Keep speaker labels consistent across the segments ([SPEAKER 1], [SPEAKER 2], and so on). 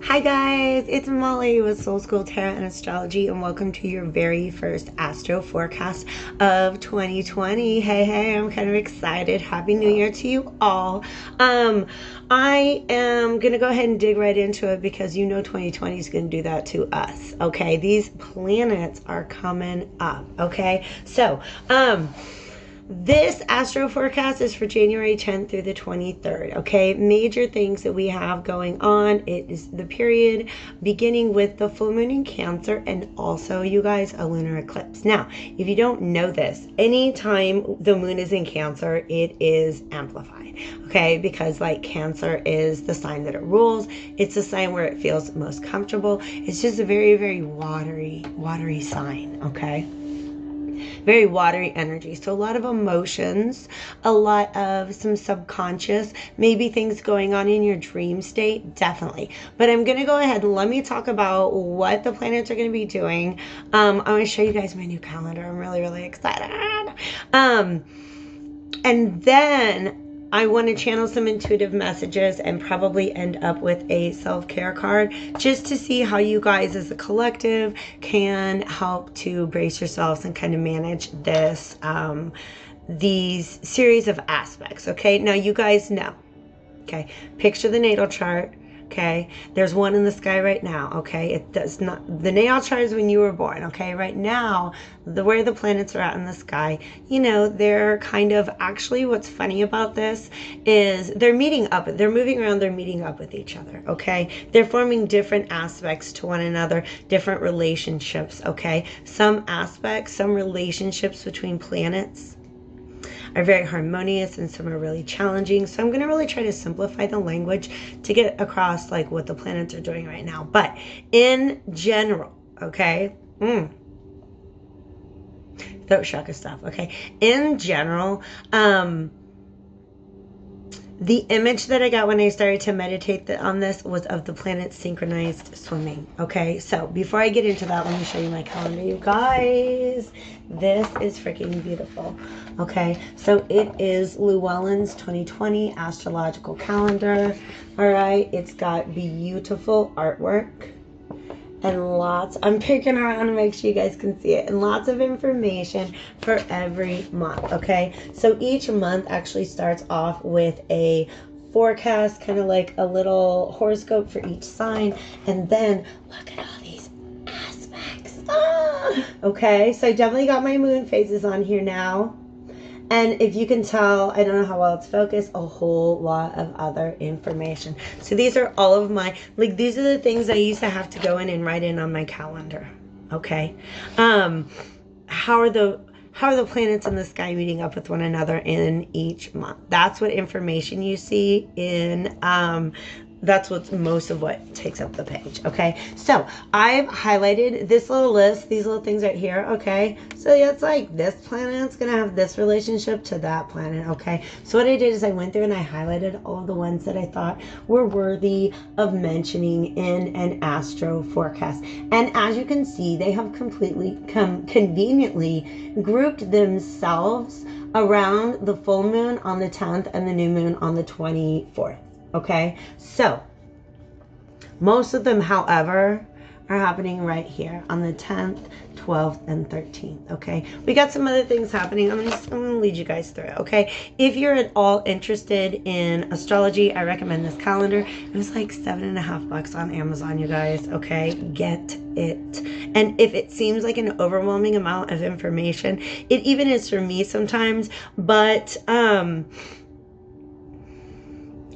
[SPEAKER 1] Hi guys, it's Molly with Soul School Tarot and Astrology, and welcome to your very first Astro Forecast of 2020. Hey, I'm kind of excited. Happy New Year to you all. I am gonna go ahead and dig right into it because you know 2020 is gonna do that to us. Okay, these planets are coming up. Okay, so this Astro Forecast is for January 10th through the 23rd, okay? Major things that we have going on. It is the period beginning with the full moon in Cancer and also, you guys, a lunar eclipse. Now, if you don't know this, anytime the moon is in Cancer, it is amplified, okay? Because like Cancer is the sign that it rules. It's the sign where it feels most comfortable. It's just a very, very watery sign, okay? Very watery energy. So a lot of emotions, a lot of some subconscious, maybe things going on in your dream state, definitely. But I'm going to go ahead and let me talk about what the planets are going to be doing. I'm going to show you guys my new calendar. I'm really excited. And then I want to channel some intuitive messages and probably end up with a self-care card just to see how you guys as a collective can help to brace yourselves and kind of manage this, these series of aspects. Okay, now you guys know, okay, picture the natal chart. Okay, there's one in the sky right now. Okay, it does not, the natal chart is when you were born. Okay, right now, where the planets are at in the sky, you know, they're kind of, actually what's funny about this is they're meeting up, they're moving around, they're meeting up with each other. Okay, they're forming different aspects to one another, different relationships. Okay, some aspects, some relationships between planets are very harmonious and some are really challenging. So I'm going to really try to simplify the language to get across like what the planets are doing right now. But in general, okay, throat chakra stuff, okay, in general, the image that I got when I started to meditate on this was of the planets synchronized swimming. Okay, so before I get into that, let me show you my calendar, you guys. This is freaking beautiful. Okay, so it is Llewellyn's 2020 astrological calendar. All right, it's got beautiful artwork and lots, I'm picking around to make sure you guys can see it, and lots of information for every month. Okay, so each month actually starts off with a forecast, kind of like a little horoscope for each sign, and then look at all these aspects. Okay, so I definitely got my moon phases on here now. And if you can tell, I don't know how well it's focused, a whole lot of other information. So these are all of my, like, these are the things I used to have to go in and write in on my calendar. Okay. How are the planets in the sky meeting up with one another in each month? That's what information you see in, that's what's most of what takes up the page. Okay, so I've highlighted this little list, these little things right here. Okay, so it's like this planet's gonna have this relationship to that planet. Okay, so what I did is I went through and I highlighted all of the ones that I thought were worthy of mentioning in an astro forecast. And as you can see, they have completely conveniently grouped themselves around the full moon on the 10th and the new moon on the 24th. Okay, so most of them, however, are happening right here on the 10th, 12th, and 13th. Okay, we got some other things happening. I'm gonna lead you guys through it. Okay, if you're at all interested in astrology, I recommend this calendar. It was like $7.50 on Amazon, you guys. Okay, get it. And if it seems like an overwhelming amount of information, it even is for me sometimes, but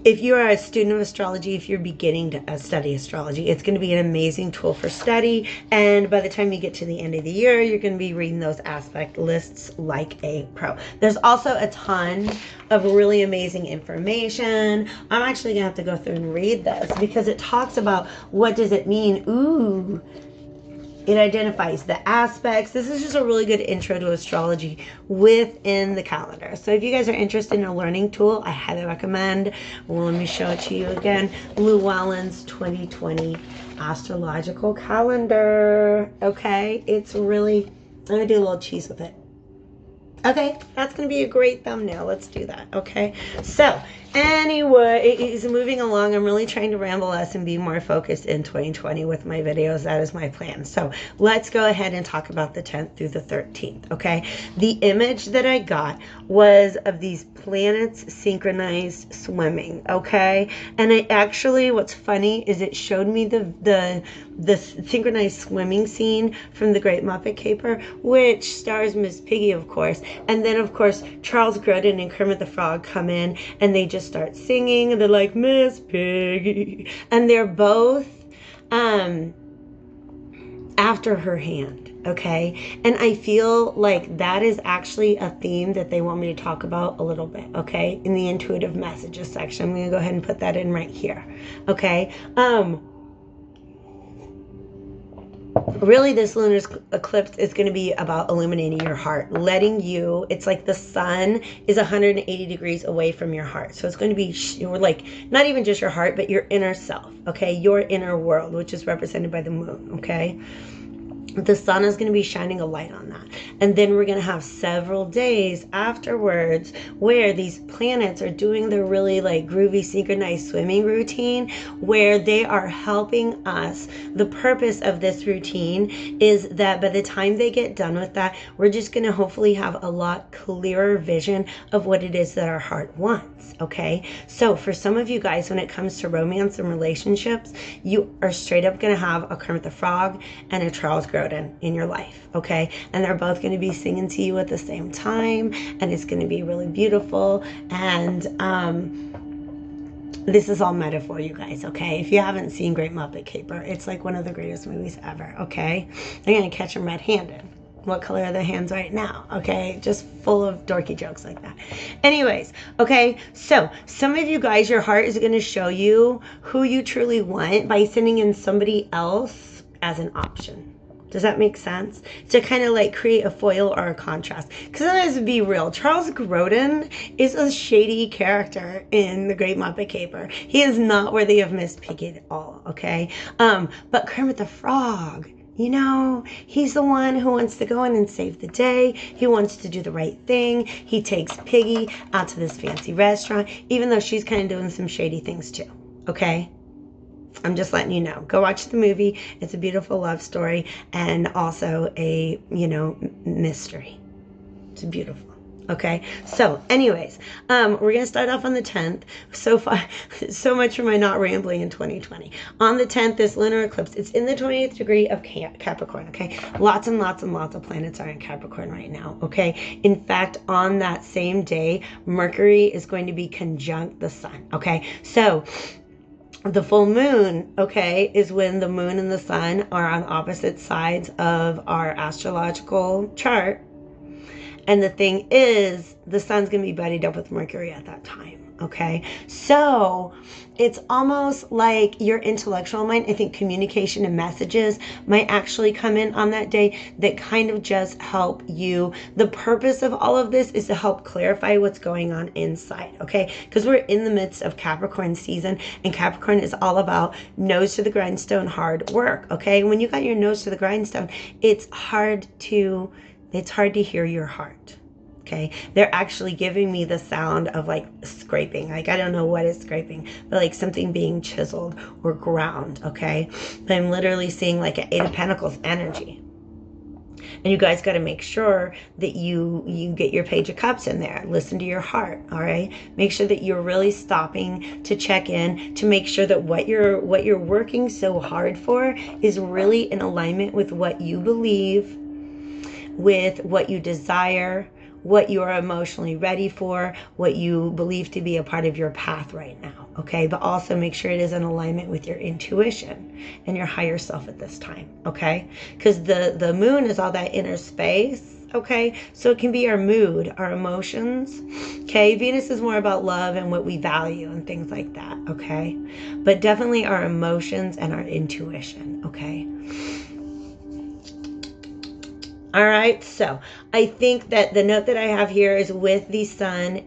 [SPEAKER 1] if you are a student of astrology, if you're beginning to study astrology, it's going to be an amazing tool for study. And by the time you get to the end of the year, you're going to be reading those aspect lists like a pro. There's also a ton of really amazing information. I'm actually going to have to go through and read this because it talks about what does it mean. Ooh. It identifies the aspects. This is just a really good intro to astrology within the calendar. So if you guys are interested in a learning tool, I highly recommend. Well, let me show it to you again. Llewellyn's 2020 astrological calendar. Okay, it's really, I'm going to do a little cheese with it. Okay, that's going to be a great thumbnail. Let's do that. Okay, so Anyway, it is moving along. I'm really trying to ramble less and be more focused in 2020 with my videos. That is my plan. So let's go ahead and talk about the 10th through the 13th, okay? The image that I got was of these planets synchronized swimming, okay? And I actually, what's funny is it showed me the synchronized swimming scene from The Great Muppet Caper, which stars Miss Piggy, of course. And then, of course, Charles Grodin and Kermit the Frog come in and they just start singing. And they're like, Miss Piggy. And they're both after her hand, okay? And I feel like that is actually a theme that they want me to talk about a little bit, okay? In the intuitive messages section. I'm going to go ahead and put that in right here, okay? Really, this lunar eclipse is going to be about illuminating your heart, letting you, it's like the sun is 180 degrees away from your heart. So it's going to be like not even just your heart, but your inner self, okay? Your inner world, which is represented by the moon, okay? The sun is going to be shining a light on that. And then we're going to have several days afterwards where these planets are doing their really like groovy synchronized swimming routine, where they are helping us. The purpose of this routine is that by the time they get done with that, we're just going to hopefully have a lot clearer vision of what it is that our heart wants, okay? So for some of you guys, when it comes to romance and relationships, you are straight up going to have a Kermit the Frog and a Charles Grodin in your life, okay? And they're both going to be singing to you at the same time, and it's going to be really beautiful. And this is all metaphor, you guys, okay? If you haven't seen Great Muppet Caper, it's like one of the greatest movies ever, okay? They're going to catch them red-handed. What color are their hands right now? Okay, just full of dorky jokes like that. Anyways, okay, so some of you guys, your heart is going to show you who you truly want by sending in somebody else as an option. Does that make sense? To kind of like create a foil or a contrast. Because let's be real, Charles Grodin is a shady character in The Great Muppet Caper. He is not worthy of Miss Piggy at all, okay? But Kermit the Frog, you know, he's the one who wants to go in and save the day. He wants to do the right thing. He takes Piggy out to this fancy restaurant, even though she's kind of doing some shady things too, okay? I'm just letting you know. Go watch the movie. It's a beautiful love story and also a, you know, mystery. It's beautiful. Okay, so anyways, we're going to start off on the 10th. So far, so much for my not rambling in 2020. On the 10th, this lunar eclipse, it's in the 20th degree of Capricorn, okay? Lots and lots and lots of planets are in Capricorn right now, okay? In fact, on that same day, Mercury is going to be conjunct the sun, okay? So the full moon, okay, is when the moon and the sun are on opposite sides of our astrological chart. And the thing is, the sun's going to be buddied up with Mercury at that time, okay? So it's almost like your intellectual mind, I think communication and messages might actually come in on that day that kind of just help you. The purpose of all of this is to help clarify what's going on inside, okay? Because we're in the midst of Capricorn season, and Capricorn is all about nose to the grindstone, hard work, okay? When you got your nose to the grindstone, it's hard to hear your heart. Okay, they're actually giving me the sound of like scraping. Like, I don't know what is scraping, but like something being chiseled or ground, okay? But I'm literally seeing like an 8 of Pentacles energy. And you guys got to make sure that you get your Page of Cups in there. Listen to your heart, all right? Make sure that you're really stopping to check in, to make sure that what you're working so hard for is really in alignment with what you believe, with what you desire, what you are emotionally ready for, what you believe to be a part of your path right now, okay? But also make sure it is in alignment with your intuition and your higher self at this time, okay? Because the moon is all that inner space, okay? So it can be our mood, our emotions, okay? Venus is more about love and what we value and things like that, okay? But definitely our emotions and our intuition, okay? All right, so I think that the note that I have here is with the sun,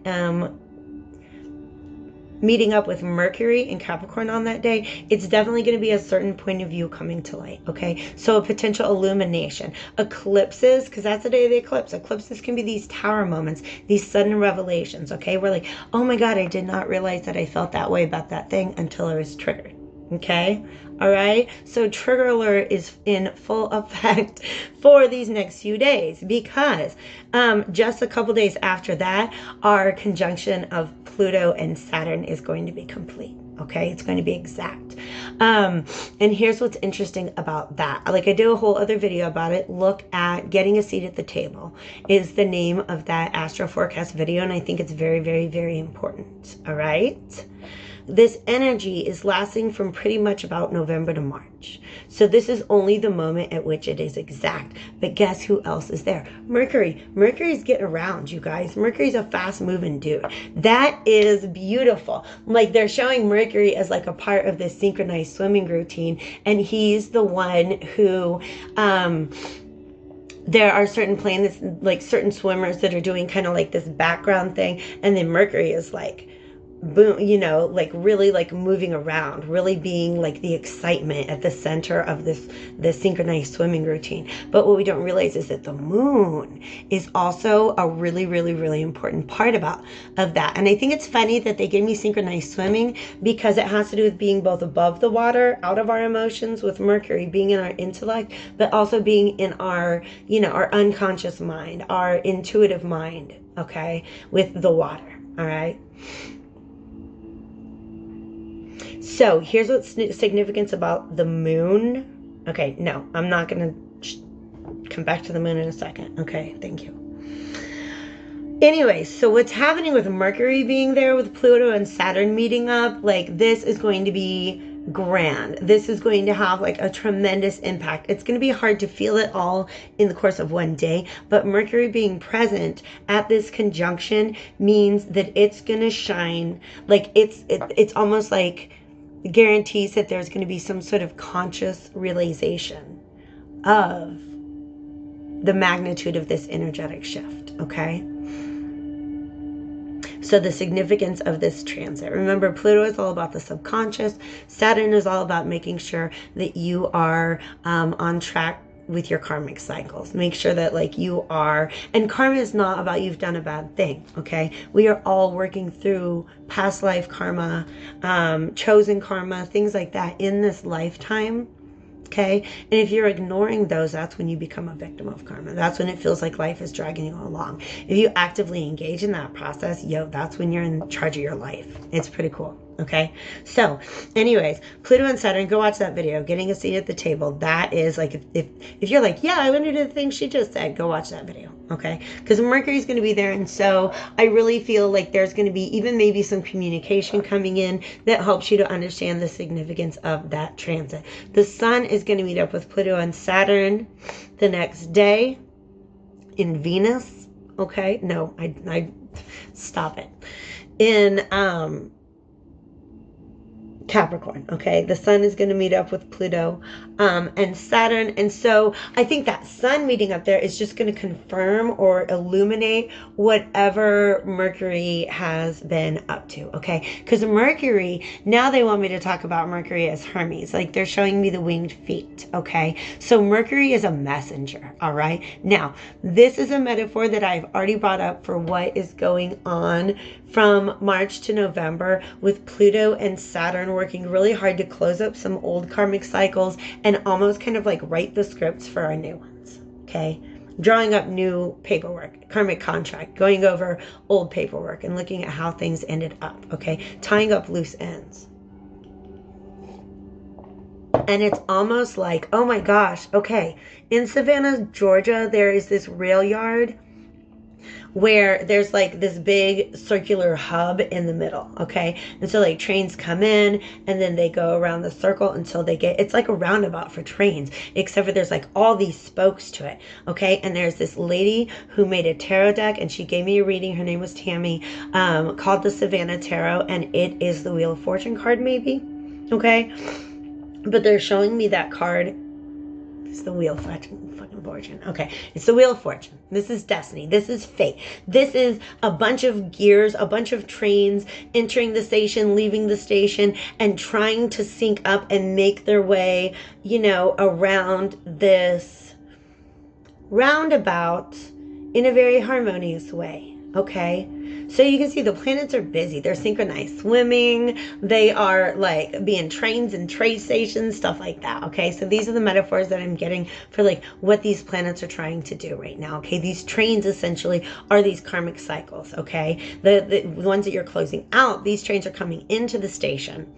[SPEAKER 1] meeting up with Mercury in Capricorn on that day, it's definitely going to be a certain point of view coming to light, okay? So a potential illumination. Eclipses, because that's the day of the eclipse. Eclipses can be these tower moments, these sudden revelations, okay? We're like, oh my God, I did not realize that I felt that way about that thing until I was triggered, okay? All right, so trigger alert is in full effect for these next few days, because just a couple days after that, our conjunction of Pluto and Saturn is going to be complete. Okay, it's going to be exact. And here's what's interesting about that. Like, I do a whole other video about it. Look at Getting a Seat at the Table is the name of that AstroForecast video, and I think it's very, very, very important. All right. This energy is lasting from pretty much about November to March. So this is only the moment at which it is exact. But guess who else is there? Mercury. Mercury's getting around, you guys. Mercury's a fast moving dude. That is beautiful. Like, they're showing Mercury as like a part of this synchronized swimming routine. And he's the one who, there are certain planets, like certain swimmers that are doing kind of like this background thing. And then Mercury is like, boom, you know, like really like moving around, really being like the excitement at the center of this synchronized swimming routine. But what we don't realize is that the moon is also a really, really, really important part of that. And I think it's funny that they gave me synchronized swimming, because it has to do with being both above the water, out of our emotions, with Mercury being in our intellect, but also being in our, you know, our unconscious mind, our intuitive mind, okay, with the water. All right. So here's what's significance about the moon. Okay, no, I'm not going to come back to the moon in a second. Okay, thank you. Anyway, so what's happening with Mercury being there, with Pluto and Saturn meeting up, like, this is going to be grand. This is going to have like a tremendous impact. It's going to be hard to feel it all in the course of one day, but Mercury being present at this conjunction means that it's going to shine. Like, it's almost like guarantees that there's going to be some sort of conscious realization of the magnitude of this energetic shift, okay? So the significance of this transit. Remember, Pluto is all about the subconscious. Saturn is all about making sure that you are on track with your karmic cycles. Make sure that like you are, and karma is not about you've done a bad thing, okay? We are all working through past life karma, chosen karma, things like that in this lifetime. Okay, and if you're ignoring those, that's when you become a victim of karma. That's when it feels like life is dragging you along. If you actively engage in that process, that's when you're in charge of your life. It's pretty cool. Okay, so anyways, Pluto and Saturn, go watch that video, Getting a Seat at the Table. That is like, if you're like, yeah, I want to do the thing she just said, go watch that video. Okay, because Mercury's going to be there, and so I really feel like there's going to be even maybe some communication coming in that helps you to understand the significance of that transit. The sun is going to meet up with Pluto and Saturn the next day in Venus. Okay, no, I stop it. In Capricorn, okay? The sun is going to meet up with Pluto and Saturn. And so I think that sun meeting up there is just going to confirm or illuminate whatever Mercury has been up to, okay? Because Mercury, now they want me to talk about Mercury as Hermes. Like, they're showing me the winged feet, okay? So Mercury is a messenger, all right? Now, this is a metaphor that I've already brought up for what is going on from March to November with Pluto and Saturn working really hard to close up some old karmic cycles and almost kind of like write the scripts for our new ones, okay? Drawing up new paperwork, karmic contract, going over old paperwork and looking at how things ended up, okay? Tying up loose ends. And it's almost like, oh my gosh, okay, in Savannah, Georgia, there is this rail yard where there's like this big circular hub in the middle, okay? And so like trains come in and then they go around the circle until they get, it's like a roundabout for trains, except for there's like all these spokes to it, okay? And there's this lady who made a tarot deck and she gave me a reading. Her name was Tammy, called the Savannah Tarot, and it is the Wheel of Fortune card maybe, okay? But they're showing me that card It's the Wheel of fucking Fortune. Okay, it's the Wheel of Fortune. This is destiny. This is fate. This is a bunch of gears, a bunch of trains entering the station, leaving the station, and trying to sync up and make their way, you know, around this roundabout in a very harmonious way. Okay, so you can see the planets are busy. They're synchronized swimming. They are like being trains and trade stations, stuff like that. Okay, so these are the metaphors that I'm getting for like what these planets are trying to do right now. Okay, these trains essentially are these karmic cycles. Okay, the ones that you're closing out, these trains are coming into the station.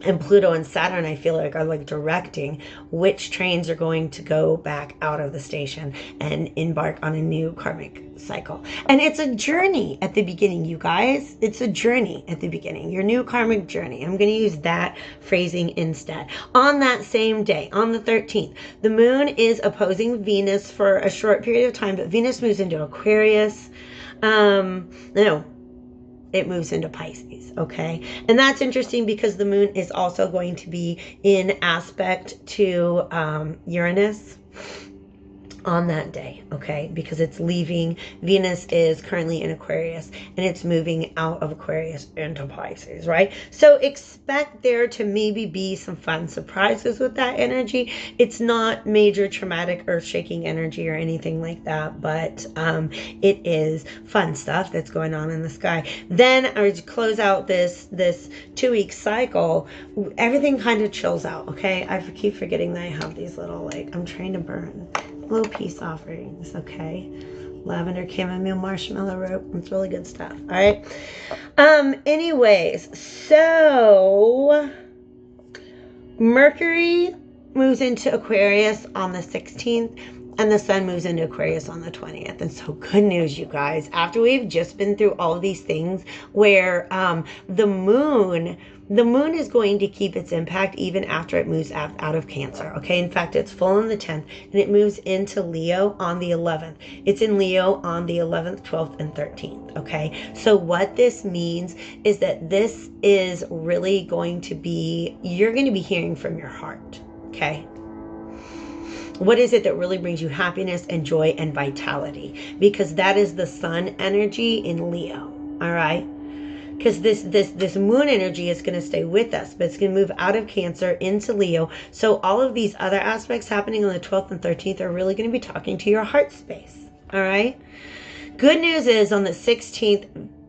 [SPEAKER 1] And Pluto and Saturn, I feel like, are like directing which trains are going to go back out of the station and embark on a new karmic cycle. And it's a journey at the beginning, you guys. It's a journey at the beginning, your new karmic journey. I'm going to use that phrasing instead. On that same day, on the 13th, the moon is opposing Venus for a short period of time, but Venus moves into Aquarius. It moves into Pisces, okay? And that's interesting because the moon is also going to be in aspect to Uranus on that day, okay? Because it's leaving. Venus is currently in Aquarius and it's moving out of Aquarius into Pisces, right? So expect there to maybe be some fun surprises with that energy. It's not major traumatic earth-shaking energy or anything like that, but it is fun stuff that's going on in the sky. Then I would close out this 2-week cycle. Everything kind of chills out, okay? I keep forgetting that I have these little, like, I'm trying to burn little peace offerings, okay? Lavender, chamomile, marshmallow rope. It's really good stuff. All right. Anyways, so Mercury moves into Aquarius on the 16th and the sun moves into Aquarius on the 20th. And so good news, you guys, after we've just been through all of these things where the moon is going to keep its impact even after it moves out of Cancer. Okay, in fact, it's full on the 10th and it moves into Leo on the 11th. It's in Leo on the 11th, 12th, and 13th. Okay, so what this means is that this is really going to be, you're going to be hearing from your heart. Okay, what is it that really brings you happiness and joy and vitality? Because that is the sun energy in Leo. All right. Because this moon energy is going to stay with us, but it's going to move out of Cancer into Leo. So all of these other aspects happening on the 12th and 13th are really going to be talking to your heart space. All right. Good news is on the 16th,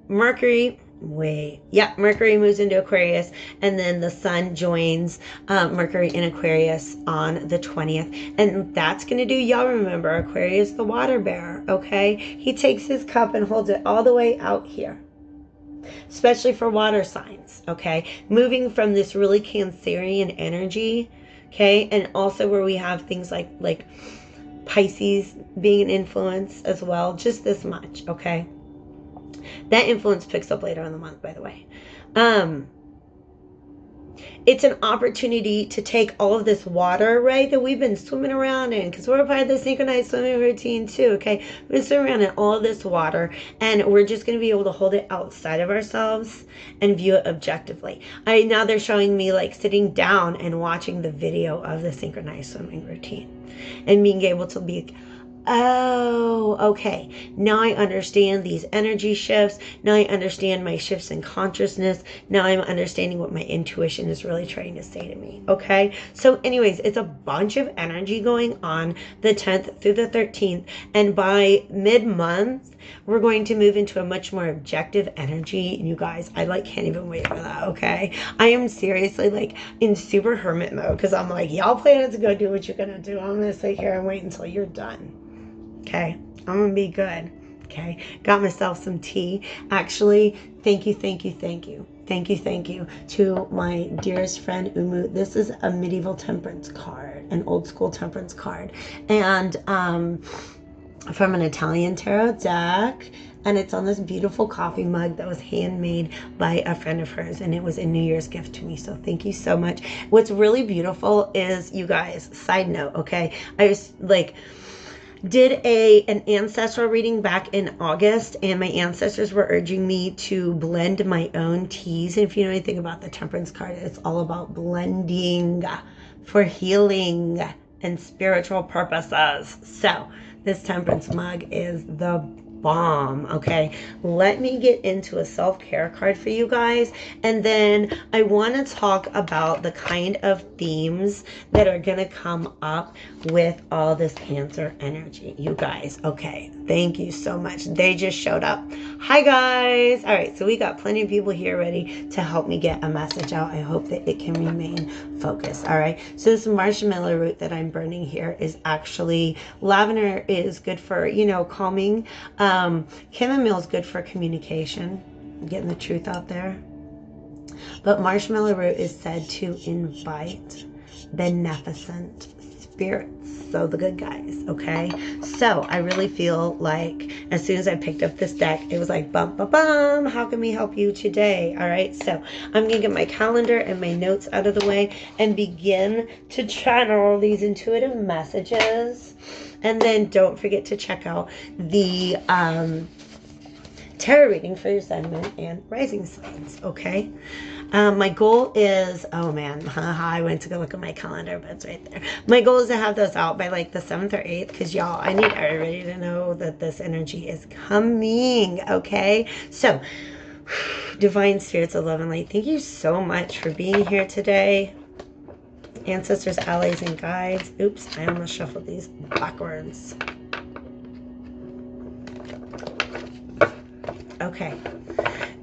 [SPEAKER 1] Mercury moves into Aquarius, and then the sun joins Mercury in Aquarius on the 20th, and that's going to do, y'all remember, Aquarius, the water bearer, okay? He takes his cup and holds it all the way out here, especially for water signs, okay? Moving from this really Cancerian energy, okay? And also where we have things like Pisces being an influence as well, just this much, okay? That influence picks up later in the month, by the way. It's an opportunity to take all of this water, right, that we've been swimming around in, because we're a part of the synchronized swimming routine too, okay? We're swimming around in all of this water, and we're just going to be able to hold it outside of ourselves and view it objectively. Now they're showing me like sitting down and watching the video of the synchronized swimming routine and being able to be, oh, okay, now I understand these energy shifts. Now I understand my shifts in consciousness. Now I'm understanding what my intuition is really trying to say to me, okay? So anyways, it's a bunch of energy going on the 10th through the 13th, and by mid-month, we're going to move into a much more objective energy. And you guys, I can't even wait for that, okay? I am seriously like in super hermit mode, because I'm like, y'all planets, go do what you're gonna do. I'm gonna sit here and wait until you're done. Okay, I'm gonna be good. Okay, got myself some tea. Actually, thank you to my dearest friend Umu. This is a medieval temperance card, an old school temperance card, and from an Italian tarot deck. And it's on this beautiful coffee mug that was handmade by a friend of hers, and it was a New Year's gift to me. So thank you so much. What's really beautiful is, you guys, side note, okay, I was like, did an ancestral reading back in August, and my ancestors were urging me to blend my own teas. And if you know anything about the temperance card, it's all about blending for healing and spiritual purposes. So this temperance mug is the bomb. Okay, let me get into a self-care card for you guys, and then I want to talk about the kind of themes that are going to come up with all this Cancer energy, you guys. Okay, thank you so much. They just showed up. Hi guys. All right, so we got plenty of people here ready to help me get a message out. I hope that it can remain focused. All right, so this marshmallow root that I'm burning here is actually, lavender is good for, you know, calming. Chamomile is good for communication, getting the truth out there. But marshmallow root is said to invite beneficent spirits, so the good guys. Okay, so I really feel like as soon as I picked up this deck, it was like bum bum bum, how can we help you today? All right, so I'm gonna get my calendar and my notes out of the way and begin to channel these intuitive messages. And then don't forget to check out the tarot reading for your sun, moon, and rising signs. Okay, my goal is, oh man, I went to go look at my calendar, but it's right there. My goal is to have those out by like the 7th or 8th, because y'all, I need everybody to know that this energy is coming. Okay, so divine spirits of love and light, thank you so much for being here today. Ancestors, allies, and guides. Oops, I almost shuffled these backwards. Okay.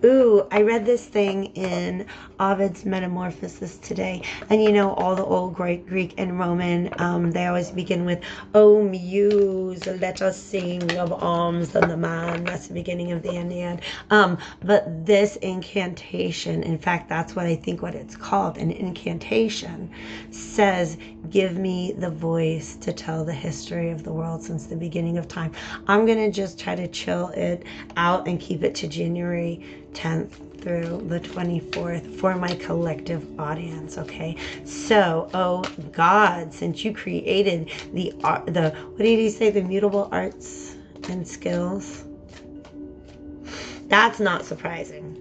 [SPEAKER 1] Ooh, I read this thing in Ovid's Metamorphosis today. And you know, all the old Greek and Roman, they always begin with, "Oh muse, let us sing of arms and the man." That's the beginning of the Aeneid. But this incantation, in fact, that's what I think what it's called, an incantation, says, "Give me the voice to tell the history of the world since the beginning of time." I'm going to just try to chill it out and keep it to January 10th through the 24th for my collective audience. Okay, so, oh God, since you created the what did he say, the mutable arts and skills, that's not surprising.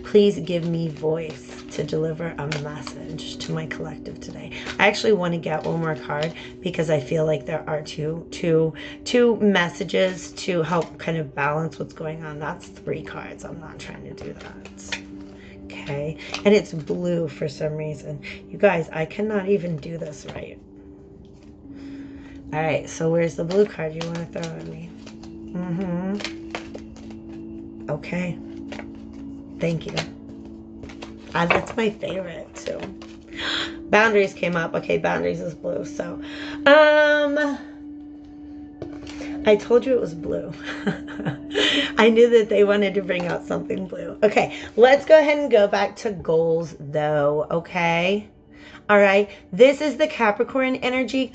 [SPEAKER 1] Please give me voice to deliver a message to my collective today. I actually want to get one more card because I feel like there are two messages to help kind of balance what's going on. That's 3 cards. I'm not trying to do that. Okay, and it's blue for some reason. You guys, I cannot even do this right. All right, so where's the blue card you want to throw at me? Okay. Thank you. That's my favorite too. Boundaries came up. Okay, boundaries is blue. So, I told you it was blue. I knew that they wanted to bring out something blue. Okay, let's go ahead and go back to goals though. Okay. All right. This is the Capricorn energy.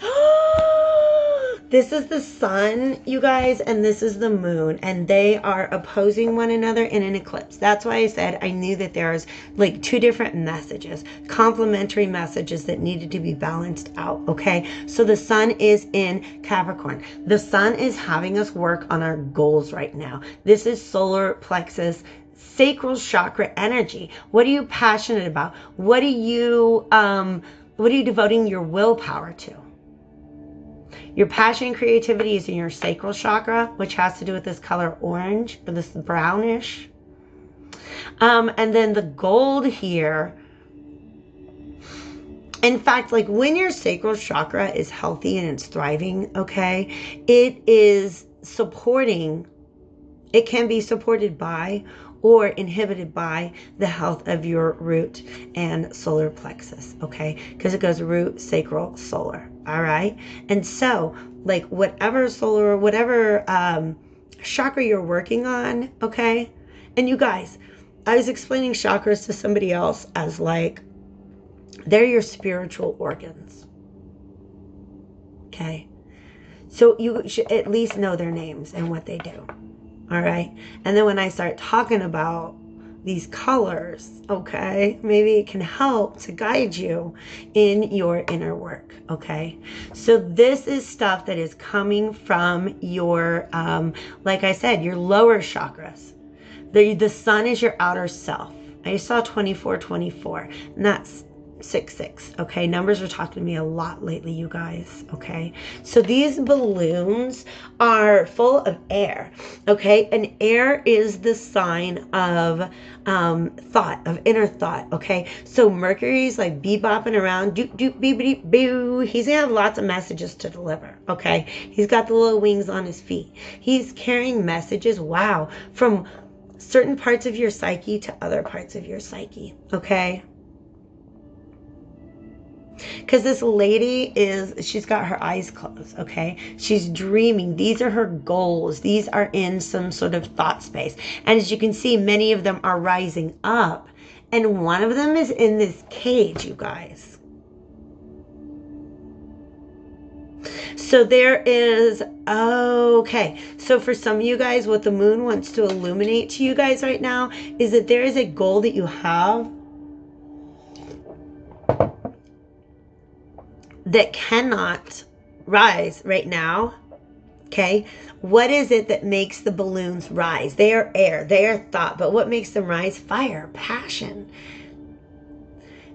[SPEAKER 1] This is the sun, you guys, and this is the moon, and they are opposing one another in an eclipse. That's why I said I knew that there's like 2 different messages, complementary messages that needed to be balanced out. Okay, so the sun is in Capricorn. The sun is having us work on our goals right now. This is solar plexus, sacral chakra energy. What are you passionate about? What are you devoting your willpower to? Your passion and creativity is in your sacral chakra, which has to do with this color orange, or this brownish. And then the gold here, in fact, like when your sacral chakra is healthy and it's thriving, okay, it is supporting, it can be supported by or inhibited by the health of your root and solar plexus, okay? Because it goes root, sacral, solar, all right? And so, like whatever solar, whatever chakra you're working on, okay? And you guys, I was explaining chakras to somebody else as like, they're your spiritual organs, okay? So you should at least know their names and what they do. All right. And then when I start talking about these colors, okay, maybe it can help to guide you in your inner work. Okay. So this is stuff that is coming from your, like I said, your lower chakras. The sun is your outer self. I saw 24, 24, and that's 666. Okay, numbers are talking to me a lot lately, you guys. Okay, so these balloons are full of air. Okay, and air is the sign of thought, of inner thought. Okay, so Mercury's like bebopping around, doop doop beep boo. He's gonna have lots of messages to deliver. Okay, he's got the little wings on his feet. He's carrying messages, wow, from certain parts of your psyche to other parts of your psyche. Okay, because this lady she's got her eyes closed. Okay, she's dreaming. These are her goals. These are in some sort of thought space, and as you can see, many of them are rising up, and one of them is in this cage, you guys. So there is, okay, so for some of you guys, what the moon wants to illuminate to you guys right now is that there is a goal that you have that cannot rise right now. Okay, what is it that makes the balloons rise? They are air, they are thought, but what makes them rise? Fire, passion,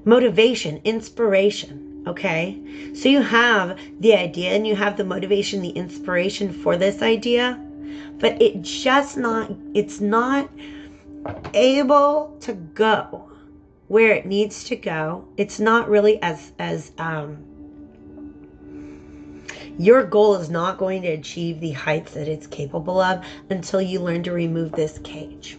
[SPEAKER 1] motivation, inspiration. Okay, so you have the idea and you have the motivation, the inspiration for this idea, but it's not able to go where it needs to go. It's not really as your goal is not going to achieve the heights that it's capable of until you learn to remove this cage.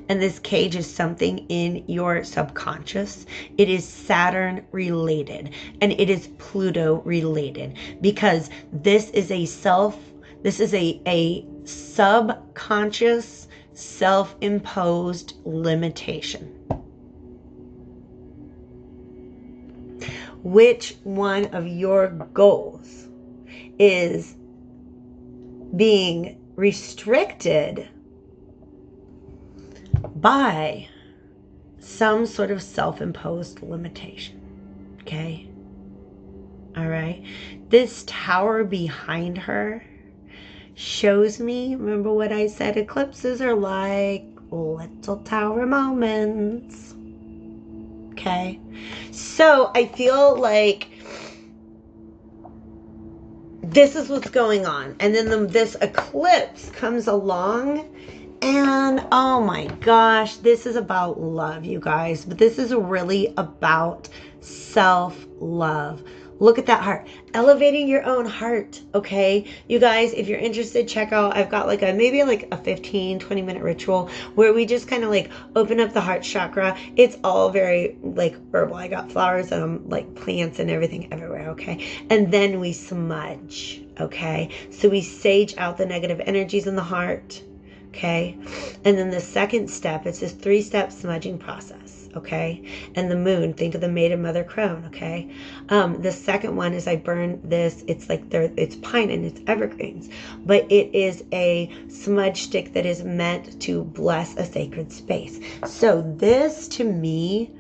[SPEAKER 1] And this cage is something in your subconscious. It is Saturn related and it is Pluto related, because this is a subconscious, self-imposed limitation. Which one of your goals is being restricted by some sort of self-imposed limitation? Okay, all right, this tower behind her shows me, remember what I said, eclipses are like little tower moments. Okay, so I feel like this is what's going on, and then this eclipse comes along. And oh my gosh, this is about love, you guys. But this is really about self-love. Look at that heart. Elevating your own heart, okay? You guys, if you're interested, check out, I've got like maybe a 15-20 minute ritual where we just kind of like open up the heart chakra. It's all very like herbal. I got flowers and like plants and everything everywhere, okay? And then we smudge, okay? So we sage out the negative energies in the heart. Okay, and then the second step, it's this 3-step smudging process. Okay, and the moon, think of the maiden mother crone. Okay, the second one is I burn this. It's like it's pine and it's evergreens, but it is a smudge stick that is meant to bless a sacred space. So this, to me,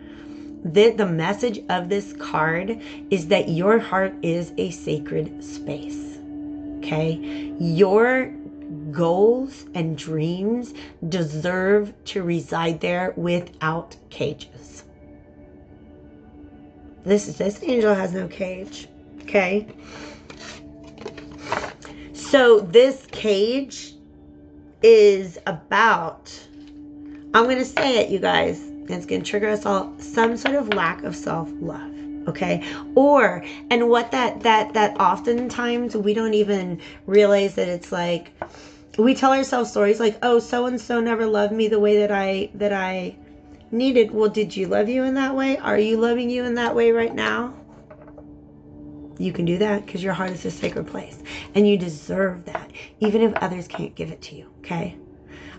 [SPEAKER 1] the message of this card is that your heart is a sacred space. Okay, your goals and dreams deserve to reside there without cages. This angel has no cage. Okay, so this cage is about, I'm going to say it, you guys, and it's going to trigger us all, some sort of lack of self-love. Okay, and what that oftentimes we don't even realize that it's like, we tell ourselves stories like, oh, so-and-so never loved me the way that I needed. Well, did you love you in that way? Are you loving you in that way right now? You can do that because your heart is a sacred place and you deserve that, even if others can't give it to you. Okay,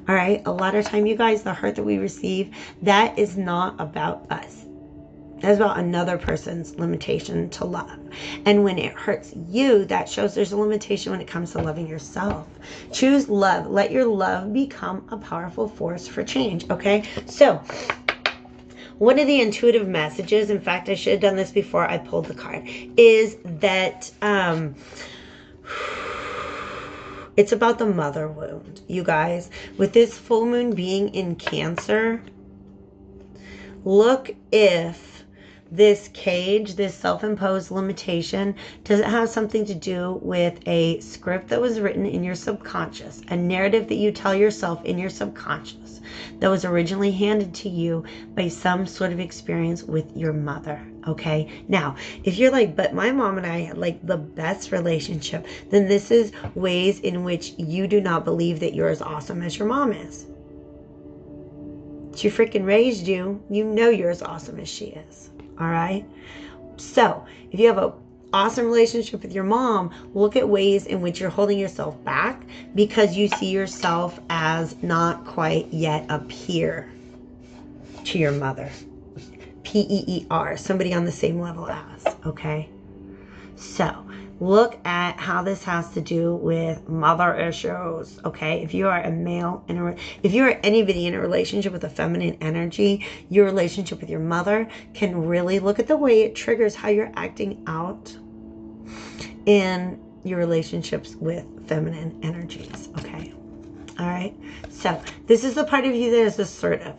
[SPEAKER 1] all right, a lot of time, you guys, the hurt that we receive, that is not about us. That's about another person's limitation to love. And when it hurts you, that shows there's a limitation when it comes to loving yourself. Choose love. Let your love become a powerful force for change. Okay, so one of the intuitive messages, in fact, I should have done this before I pulled the card, is that it's about the mother wound, you guys. With this full moon being in Cancer, look if this cage, this self-imposed limitation, does it have something to do with a script that was written in your subconscious, a narrative that you tell yourself in your subconscious that was originally handed to you by some sort of experience with your mother? Okay, now if you're like, but my mom and I had like the best relationship, then this is ways in which you do not believe that you're as awesome as your mom is. She freaking raised you. You know you're as awesome as she is. All right. So if you have an awesome relationship with your mom, look at ways in which you're holding yourself back because you see yourself as not quite yet up here to your mother. P-E-E-R, somebody on the same level as. Okay. So look at how this has to do with mother issues. Okay, if you are a male if you are anybody in a relationship with a feminine energy, your relationship with your mother can really look at the way it triggers how you're acting out in your relationships with feminine energies. Okay, all right. So this is the part of you that is assertive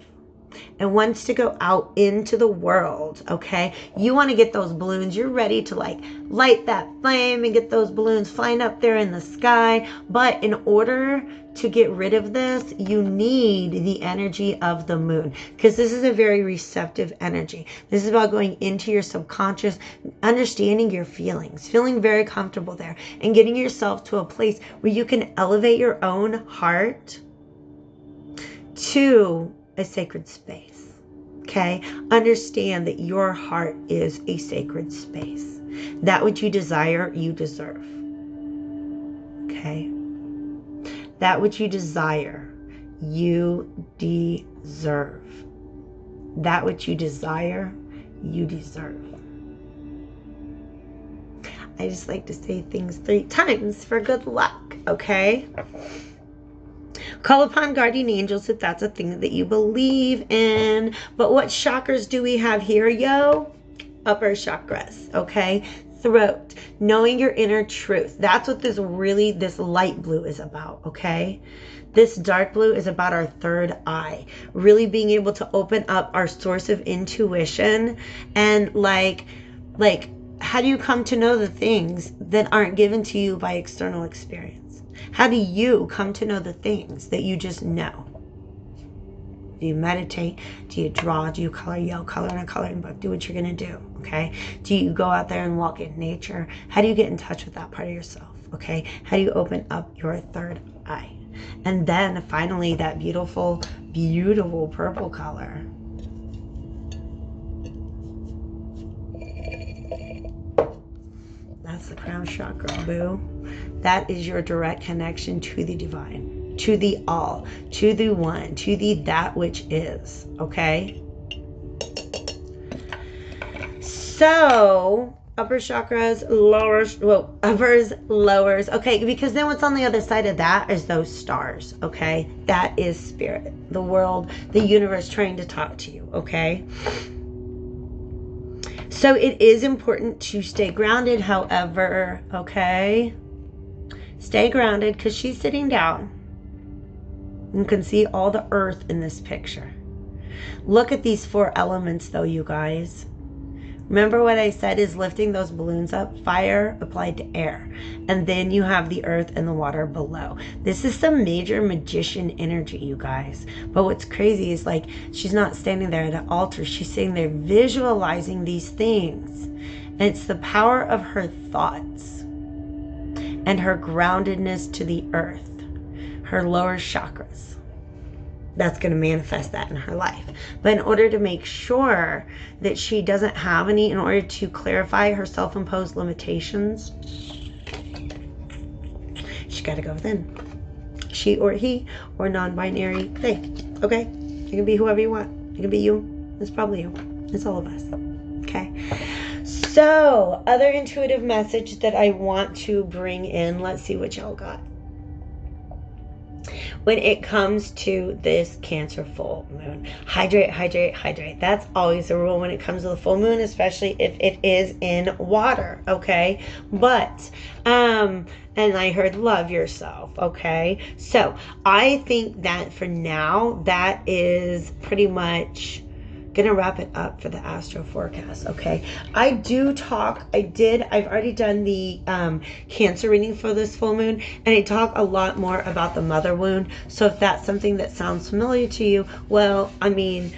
[SPEAKER 1] and wants to go out into the world. Okay, you want to get those balloons. You're ready to like light that flame and get those balloons flying up there in the sky. But in order to get rid of this, you need the energy of the moon, because this is a very receptive energy. This is about going into your subconscious, understanding your feelings, feeling very comfortable there, and getting yourself to a place where you can elevate your own heart to a sacred space. Okay, understand that your heart is a sacred space. That which you desire, you deserve. Okay, that which you desire, you deserve. That which you desire, you deserve. I just like to say things 3 times for good luck. Okay. Call upon guardian angels if that's a thing that you believe in. But what chakras do we have here, yo? Upper chakras, okay? Throat, knowing your inner truth. That's what this light blue is about, okay? This dark blue is about our third eye, really being able to open up our source of intuition and like how do you come to know the things that aren't given to you by external experience? How do you come to know the things that you just know? Do you meditate? Do you draw? Do you color? Yo, color in a coloring book. Do what you're going to do, okay? Do you go out there and walk in nature? How do you get in touch with that part of yourself, okay? How do you open up your third eye? And then finally, that beautiful, beautiful purple color. That's the crown chakra, boo. That is your direct connection to the divine, to the all, to the one, to the that which is, okay? So, upper chakras, uppers, lowers, okay? Because then what's on the other side of that is those stars, okay? That is spirit, the world, the universe trying to talk to you, okay? So it is important to stay grounded, however, okay? Stay grounded because she's sitting down. You can see all the earth in this picture. Look at these 4 elements though, you guys. Remember what I said is lifting those balloons up, fire applied to air. And then you have the earth and the water below. This is some major magician energy, you guys. But what's crazy is like, she's not standing there at an altar. She's sitting there visualizing these things. And it's the power of her thoughts and her groundedness to the earth, her lower chakras. That's going to manifest that in her life. But in order to make sure that she doesn't have any, in order to clarify her self-imposed limitations, she got to go within. She or he or non-binary they. Okay? You can be whoever you want. You can be you. It's probably you. It's all of us. Okay? So, other intuitive message that I want to bring in. Let's see what y'all got. When it comes to this Cancer full moon, hydrate, hydrate, hydrate. That's always a rule when it comes to the full moon, especially if it is in water, okay? But, and I heard love yourself, okay? So I think that for now, that is pretty much gonna wrap it up for the astro forecast. Okay, I've already done the Cancer reading for this full moon, and I talk a lot more about the mother wound. So if that's something that sounds familiar to you, well, I mean,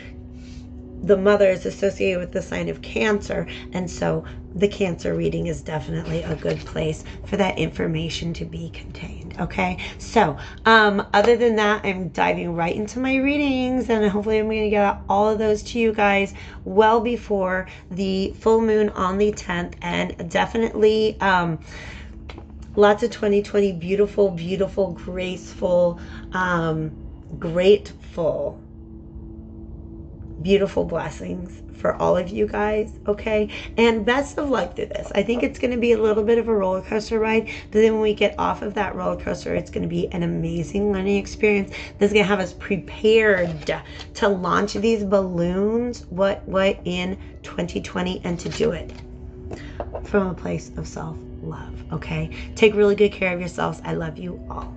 [SPEAKER 1] the mother is associated with the sign of Cancer, and so the Cancer reading is definitely a good place for that information to be contained. Okay, so other than that, I'm diving right into my readings, and hopefully I'm going to get all of those to you guys well before the full moon on the 10th. And definitely lots of 2020 beautiful, beautiful, graceful, grateful, beautiful blessings for all of you guys. Okay, and best of luck through this. I think it's going to be a little bit of a roller coaster ride, but then when we get off of that roller coaster, it's going to be an amazing learning experience that's going to have us prepared to launch these balloons what in 2020, and to do it from a place of self-love. Okay, take really good care of yourselves. I love you all.